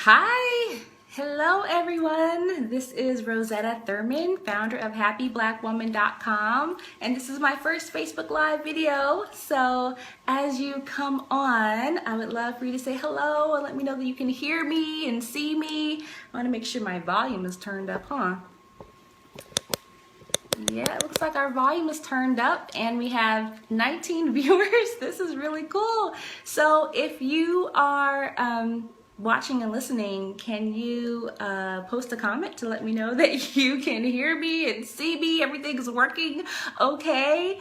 Hi, hello everyone. This is Rosetta Thurman, founder of happyblackwoman.com, and this is my first Facebook Live video. So as you come on, I would love for you to say hello and let me know that you can hear me and see me. I want to make sure my volume is turned up, huh? Yeah, it looks like our volume is turned up and we have 19 viewers. This is really cool. So if you are watching and listening, can you post a comment to let me know that you can hear me and see me? Everything's working okay?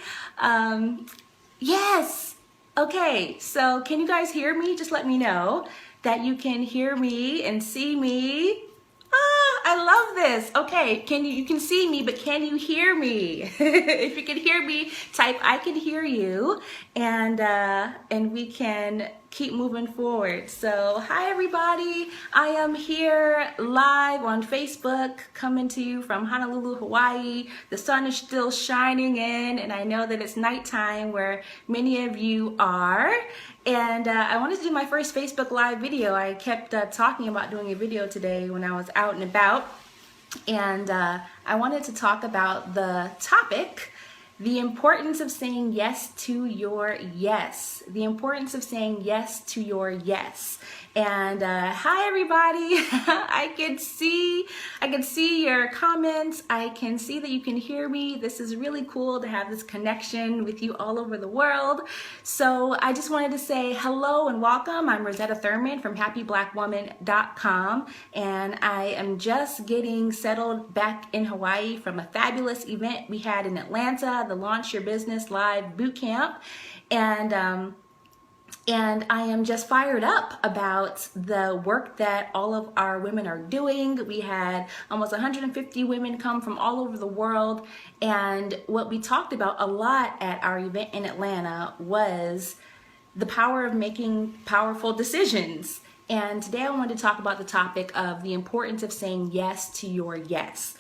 Yes. Okay, so can you guys hear me? Just let me know that you can hear me and see me. I love this. Okay, you can see me, but can you hear me? If you can hear me, type I can hear you, and we can keep moving forward. So hi everybody, I am here live on Facebook, coming to you from Honolulu, Hawaii. The sun is still shining in, and I know that it's nighttime where many of you are. And I wanted to do my first Facebook Live video. I kept talking about doing a video today when I was out and about. And I wanted to talk about the topic, the importance of saying yes to your yes. The importance of saying yes to your yes. And hi everybody, I can see your comments. I can see that you can hear me. This is really cool to have this connection with you all over the world. So I just wanted to say hello and welcome. I'm Rosetta Thurman from happyblackwoman.com, and I am just getting settled back in Hawaii from a fabulous event we had in Atlanta, the Launch Your Business Live Bootcamp. And I am just fired up about the work that all of our women are doing. We had almost 150 women come from all over the world. And what we talked about a lot at our event in Atlanta was the power of making powerful decisions. And today I wanted to talk about the topic of the importance of saying yes to your yes.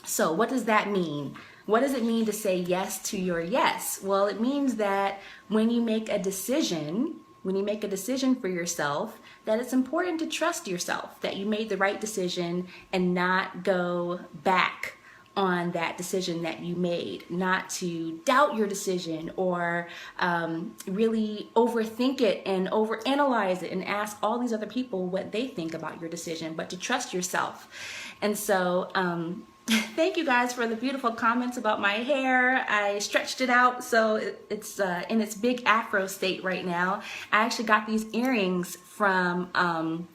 So what does that mean? What does it mean to say yes to your yes? Well, it means that when you make a decision for yourself, that it's important to trust yourself, that you made the right decision and not go back on that decision that you made, not to doubt your decision or really overthink it and overanalyze it and ask all these other people what they think about your decision, but to trust yourself. And so, thank you guys for the beautiful comments about my hair. I stretched it out so it's in its big afro state right now. I actually got these earrings from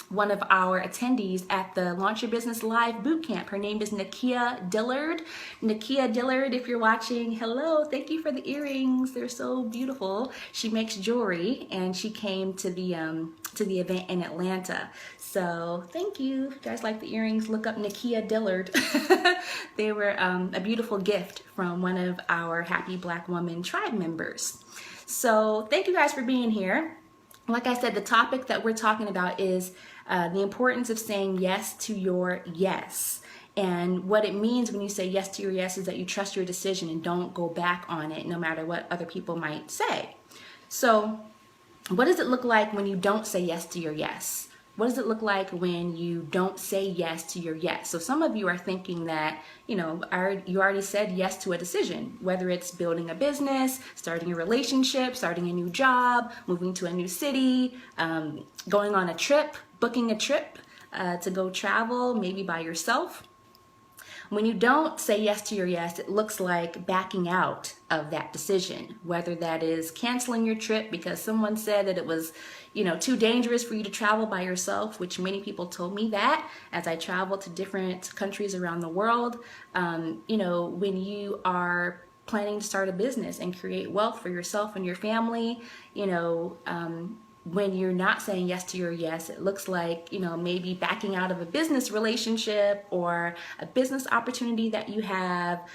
one of our attendees at the Launch Your Business Live Bootcamp. Her name is Nakia Dillard. Nakia Dillard, if you're watching, hello, thank you for the earrings. They're so beautiful. She makes jewelry and she came to the event in Atlanta. So thank you. If you guys like the earrings, look up Nakia Dillard. They were a beautiful gift from one of our Happy Black Woman tribe members. So thank you guys for being here. Like I said, the topic that we're talking about is the importance of saying yes to your yes. And what it means when you say yes to your yes is that you trust your decision and don't go back on it no matter what other people might say. So what does it look like when you don't say yes to your yes? What does it look like when you don't say yes to your yes? So some of you are thinking that, you already said yes to a decision, whether it's building a business, starting a relationship, starting a new job, moving to a new city, going on a trip, booking a trip to go travel, maybe by yourself. When you don't say yes to your yes, it looks like backing out of that decision, whether that is canceling your trip because someone said that it was, too dangerous for you to travel by yourself, which many people told me that as I traveled to different countries around the world. When you are planning to start a business and create wealth for yourself and your family, when you're not saying yes to your yes, it looks like, maybe backing out of a business relationship or a business opportunity that you have,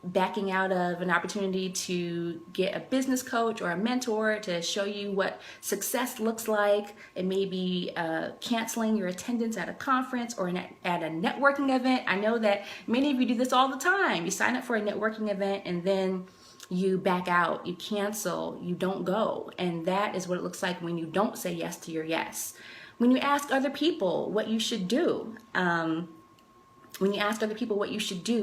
backing out of an opportunity to get a business coach or a mentor to show you what success looks like. It may be canceling your attendance at a conference or at a networking event. I know that many of you do this all the time. You sign up for a networking event and then you back out, you cancel, you don't go. And that is what it looks like when you don't say yes to your yes. when you ask other people what you should do,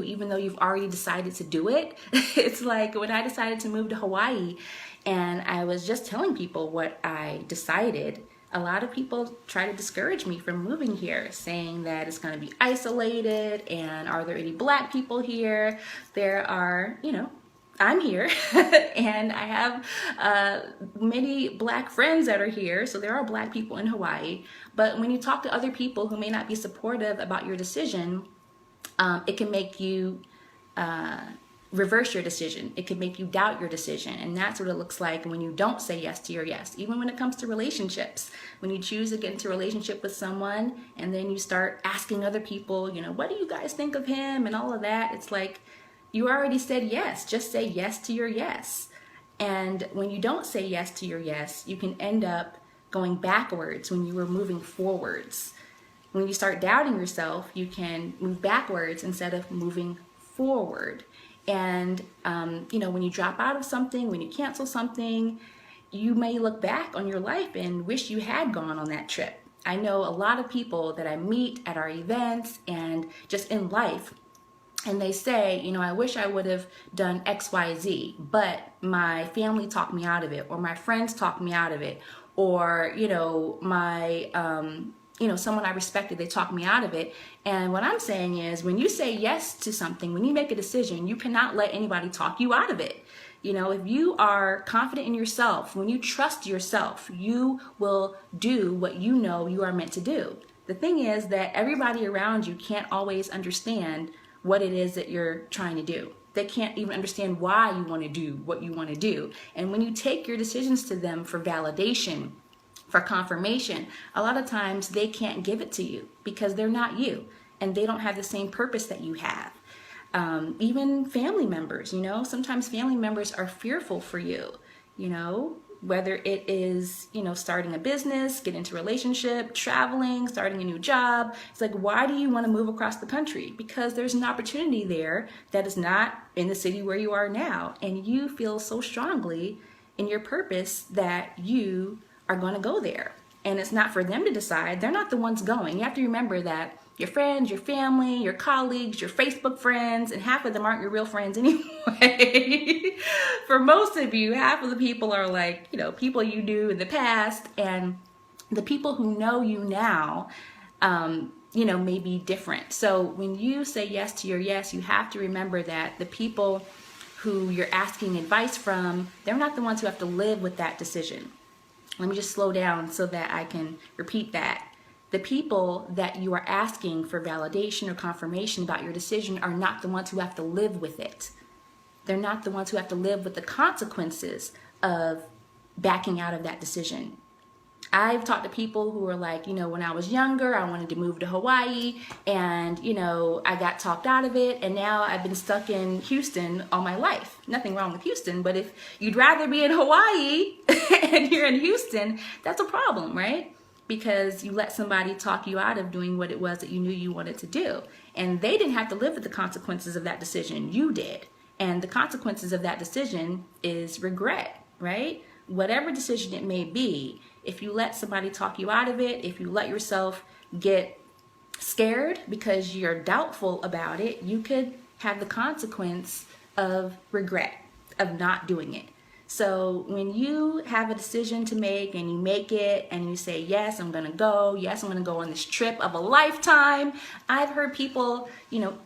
even though you've already decided to do it. It's like when I decided to move to Hawaii and I was just telling people what I decided, a lot of people try to discourage me from moving here, saying that it's going to be isolated and are there any black people here? There are, I'm here and I have many black friends that are here, so there are black people in Hawaii. But when you talk to other people who may not be supportive about your decision, it can make you reverse your decision. It can make you doubt your decision. And that's what it looks like when you don't say yes to your yes. Even when it comes to relationships, when you choose to get into a relationship with someone and then you start asking other people, what do you guys think of him and all of that? It's like, you already said yes. Just say yes to your yes. And when you don't say yes to your yes, you can end up going backwards when you were moving forwards. When you start doubting yourself, you can move backwards instead of moving forward. And, when you drop out of something, when you cancel something, you may look back on your life and wish you had gone on that trip. I know a lot of people that I meet at our events and just in life, and they say, I wish I would have done X, Y, Z, but my family talked me out of it, or my friends talked me out of it, or, my, someone I respected, they talked me out of it. And what I'm saying is, when you say yes to something, when you make a decision, you cannot let anybody talk you out of it. If you are confident in yourself, when you trust yourself, you will do what you are meant to do. The thing is that everybody around you can't always understand what it is that you're trying to do. They can't even understand why you want to do what you want to do. And when you take your decisions to them for validation, for confirmation, a lot of times they can't give it to you because they're not you and they don't have the same purpose that you have. Even family members, sometimes family members are fearful for you, whether it is, starting a business, get into a relationship, traveling, starting a new job. It's like, why do you want to move across the country? Because there's an opportunity there that is not in the city where you are now. And you feel so strongly in your purpose that you are going to go there. And it's not for them to decide. They're not the ones going. You have to remember that your friends, your family, your colleagues, your Facebook friends, and half of them aren't your real friends anyway. For most of you, half of the people are like, people you knew in the past, and the people who know you now, may be different. So when you say yes to your yes, you have to remember that the people who you're asking advice from, they're not the ones who have to live with that decision. Let me just slow down so that I can repeat that. The people that you are asking for validation or confirmation about your decision are not the ones who have to live with it. They're not the ones who have to live with the consequences of backing out of that decision. I've talked to people who are like, when I was younger, I wanted to move to Hawaii and, I got talked out of it. And now I've been stuck in Houston all my life. Nothing wrong with Houston, but if you'd rather be in Hawaii and you're in Houston, that's a problem, right? Because you let somebody talk you out of doing what it was that you knew you wanted to do. And they didn't have to live with the consequences of that decision. You did. And the consequences of that decision is regret, right? Whatever decision it may be, if you let somebody talk you out of it, if you let yourself get scared because you're doubtful about it, you could have the consequence of regret, of not doing it. So when you have a decision to make and you make it and you say, yes, I'm going to go. Yes, I'm going to go on this trip of a lifetime. I've heard people,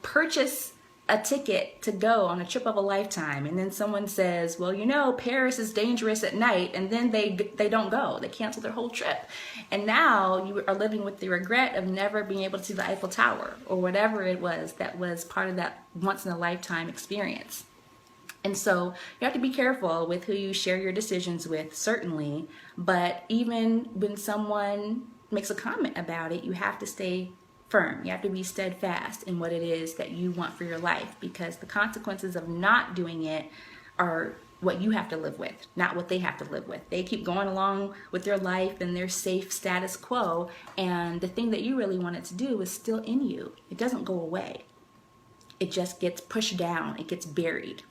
purchase a ticket to go on a trip of a lifetime. And then someone says, well, Paris is dangerous at night. And then they don't go. They cancel their whole trip. And now you are living with the regret of never being able to see the Eiffel Tower or whatever it was that was part of that once in a lifetime experience. And so you have to be careful with who you share your decisions with, certainly. But even when someone makes a comment about it, you have to stay firm. You have to be steadfast in what it is that you want for your life, because the consequences of not doing it are what you have to live with, not what they have to live with. They keep going along with their life and their safe status quo, and the thing that you really wanted to do is still in you. It doesn't go away. It just gets pushed down. It gets buried.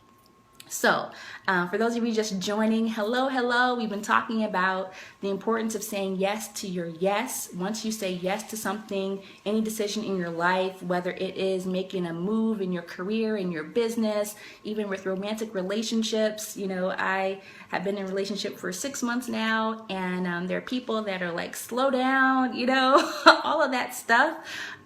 So, for those of you just joining, hello, hello. We've been talking about the importance of saying yes to your yes. Once you say yes to something, any decision in your life, whether it is making a move in your career, in your business, even with romantic relationships. You know, I have been in a relationship for 6 months now, and there are people that are like, slow down, you know, all of that stuff.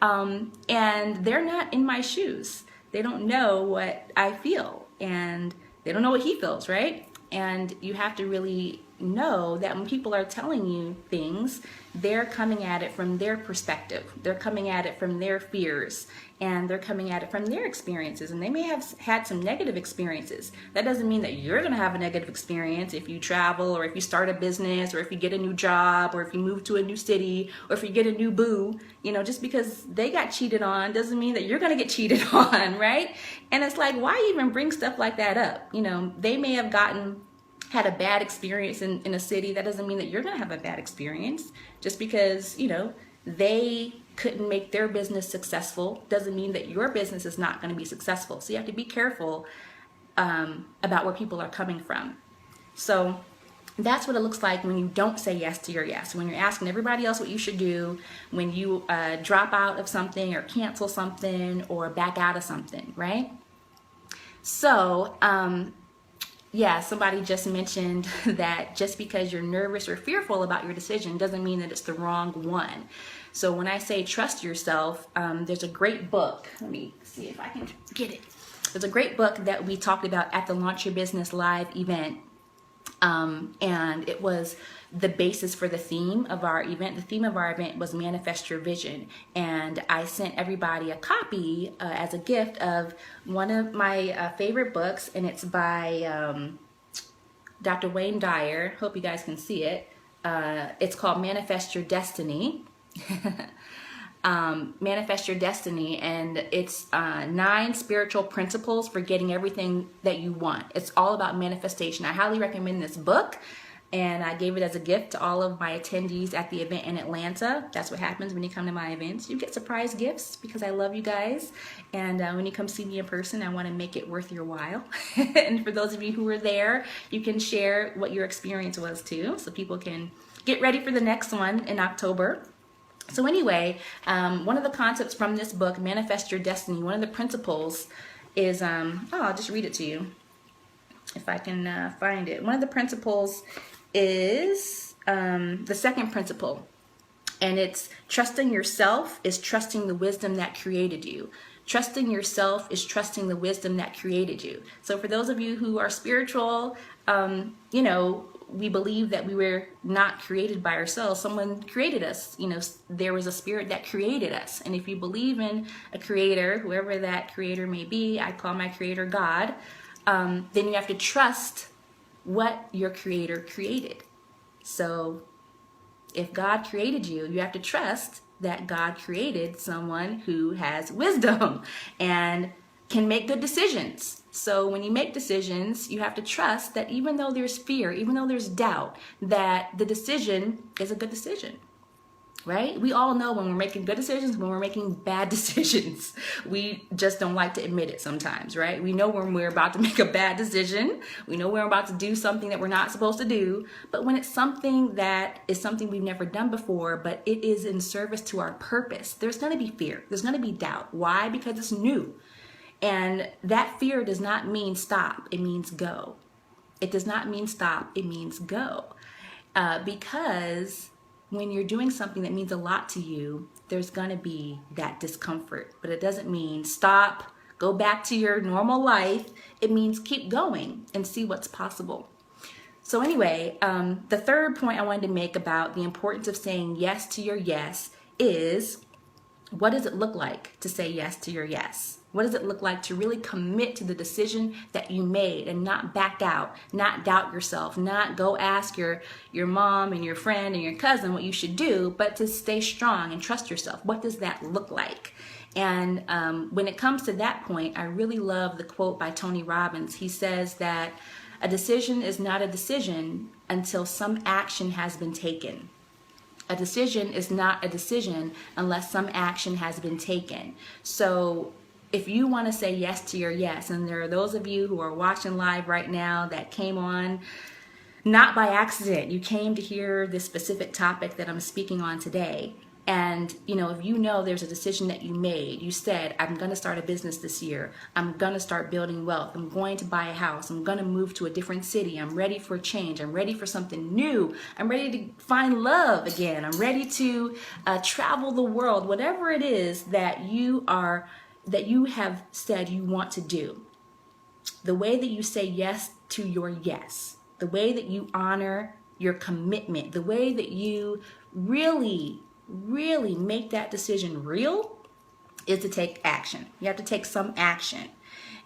And they're not in my shoes. They don't know what I feel, and they don't know what he feels, right? And you have to really know that when people are telling you things, they're coming at it from their perspective. They're coming at it from their fears, and they're coming at it from their experiences. And they may have had some negative experiences. That doesn't mean that you're going to have a negative experience if you travel, or if you start a business, or if you get a new job, or if you move to a new city, or if you get a new boo. You know, just because they got cheated on doesn't mean that you're going to get cheated on, right? And it's like, why even bring stuff like that up? You know, they may have had a bad experience in a city. That doesn't mean that you're going to have a bad experience. Just because, you know, they couldn't make their business successful doesn't mean that your business is not going to be successful. So you have to be careful about where people are coming from. So that's what it looks like when you don't say yes to your yes. When you're asking everybody else what you should do, when you drop out of something, or cancel something, or back out of something, right? So, yeah, somebody just mentioned that just because you're nervous or fearful about your decision doesn't mean that it's the wrong one. So when I say trust yourself, there's a great book. Let me see if I can get it. There's a great book that we talked about at the Launch Your Business Live event. And it was the basis for the theme of our event. The theme of our event was Manifest Your Vision. And I sent everybody a copy as a gift of one of my favorite books, and it's by Dr. Wayne Dyer. Hope you guys can see it. It's called Manifest Your Destiny. Manifest Your Destiny, and it's 9 spiritual principles for getting everything that you want. It's all about manifestation. I highly recommend this book, and I gave it as a gift to all of my attendees at the event in Atlanta. That's what happens when you come to my events. You get surprise gifts because I love you guys, and when you come see me in person, I want to make it worth your while. And for those of you who were there, you can share what your experience was too, so people can get ready for the next one in October. So anyway, one of the concepts from this book, Manifest Your Destiny, one of the principles is, I'll just read it to you if I can find it. One of the principles is the second principle, and it's trusting yourself is trusting the wisdom that created you. Trusting yourself is trusting the wisdom that created you. So for those of you who are spiritual, you know, we believe that we were not created by ourselves. Someone created us. You know, there was a spirit that created us. And if you believe in a creator, whoever that creator may be, I call my creator God, then you have to trust what your creator created. So if God created you, you have to trust that God created someone who has wisdom and can make good decisions. So when you make decisions, you have to trust that even though there's fear, even though there's doubt, that the decision is a good decision, right? We all know when we're making good decisions, when we're making bad decisions. We just don't like to admit it sometimes, right? We know when we're about to make a bad decision. We know we're about to do something that we're not supposed to do. But when it's something that is something we've never done before, but it is in service to our purpose, there's going to be fear. There's going to be doubt. Why? Because it's new. And that fear does not mean stop. It means go. It does not mean stop. It means go. Because when you're doing something that means a lot to you, there's going to be that discomfort. But it doesn't mean stop, go back to your normal life. It means keep going and see what's possible. So anyway, the third point I wanted to make about the importance of saying yes to your yes is, what does it look like to say yes to your yes? What does it look like to really commit to the decision that you made and not back out, not doubt yourself, not go ask your mom and your friend and your cousin what you should do, but to stay strong and trust yourself? What does that look like? And when it comes to that point, I really love the quote by Tony Robbins. He says that a decision is not a decision until some action has been taken. A decision is not a decision unless some action has been taken. So if you want to say yes to your yes, and there are those of you who are watching live right now that came on not by accident, you came to hear this specific topic that I'm speaking on today. And, if you know there's a decision that you made, you said, I'm going to start a business this year. I'm going to start building wealth. I'm going to buy a house. I'm going to move to a different city. I'm ready for change. I'm ready for something new. I'm ready to find love again. I'm ready to travel the world. Whatever it is that you have said you want to do, the way that you say yes to your yes, the way that you honor your commitment, the way that you really make that decision real is to take action. You have to take some action.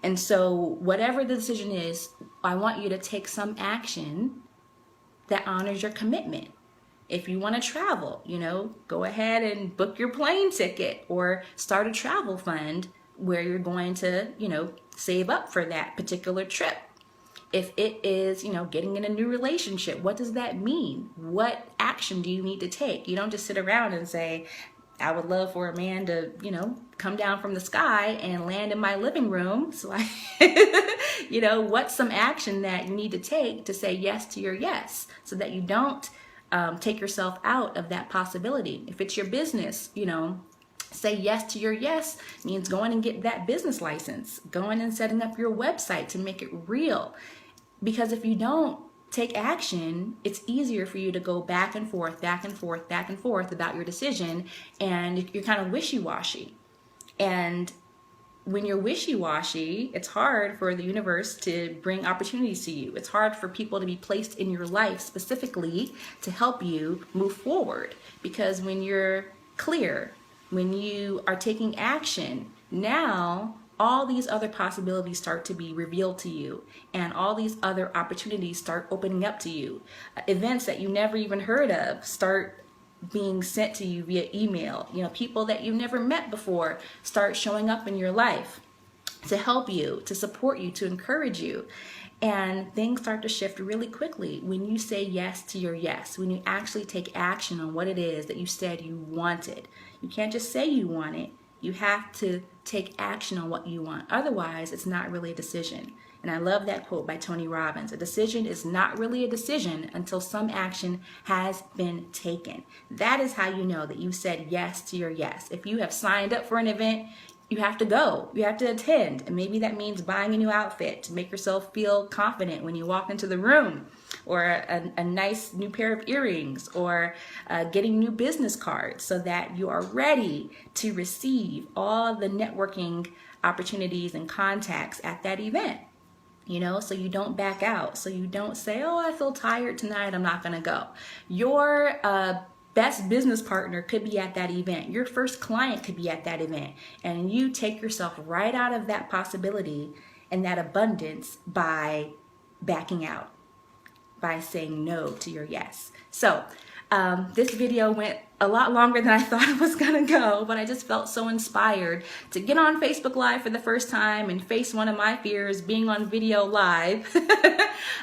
And so whatever the decision is, I want you to take some action that honors your commitment. If you want to travel, go ahead and book your plane ticket or start a travel fund where you're going to, save up for that particular trip. If it is, getting in a new relationship, what does that mean? What action do you need to take? You don't just sit around and say, I would love for a man to, come down from the sky and land in my living room. So what's some action that you need to take to say yes to your yes so that you don't take yourself out of that possibility? If it's your business, say yes to your yes means going and get that business license, going and setting up your website to make it real. Because if you don't take action, it's easier for you to go back and forth about your decision, and you're kind of wishy-washy. And when you're wishy-washy, it's hard for the universe to bring opportunities to you. It's hard for people to be placed in your life specifically to help you move forward. Because when you're clear, when you are taking action, now all these other possibilities start to be revealed to you, and all these other opportunities start opening up to you. Events that you never even heard of start being sent to you via email. People that you've never met before start showing up in your life to help you, to support you, to encourage you. And things start to shift really quickly when you say yes to your yes, when you actually take action on what it is that you said you wanted. You can't just say you want it. You have to take action on what you want. Otherwise, it's not really a decision. And I love that quote by Tony Robbins. A decision is not really a decision until some action has been taken. That is how you know that you said yes to your yes. If you have signed up for an event, you have to go. You have to attend. And maybe that means buying a new outfit to make yourself feel confident when you walk into the room, or a nice new pair of earrings, or getting new business cards so that you are ready to receive all the networking opportunities and contacts at that event. So you don't back out. So you don't say, oh, I feel tired tonight, I'm not going to go. Your best business partner could be at that event. Your first client could be at that event. And you take yourself right out of that possibility and that abundance by backing out, by saying no to your yes. So this video went a lot longer than I thought it was gonna go, but I just felt so inspired to get on Facebook Live for the first time and face one of my fears, being on video live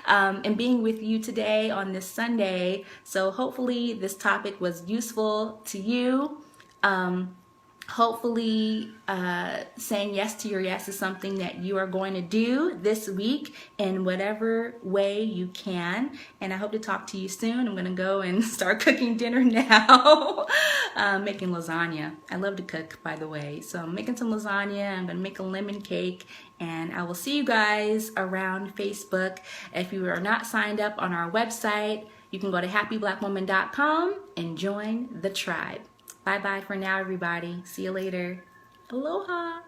and being with you today on this Sunday. So hopefully this topic was useful to you. Hopefully saying yes to your yes is something that you are going to do this week in whatever way you can. And I hope to talk to you soon. I'm going to go and start cooking dinner now. Making lasagna. I love to cook, by the way. So I'm making some lasagna. I'm going to make a lemon cake. And I will see you guys around Facebook. If you are not signed up on our website, you can go to happyblackwoman.com and join the tribe. Bye-bye for now, everybody. See you later. Aloha.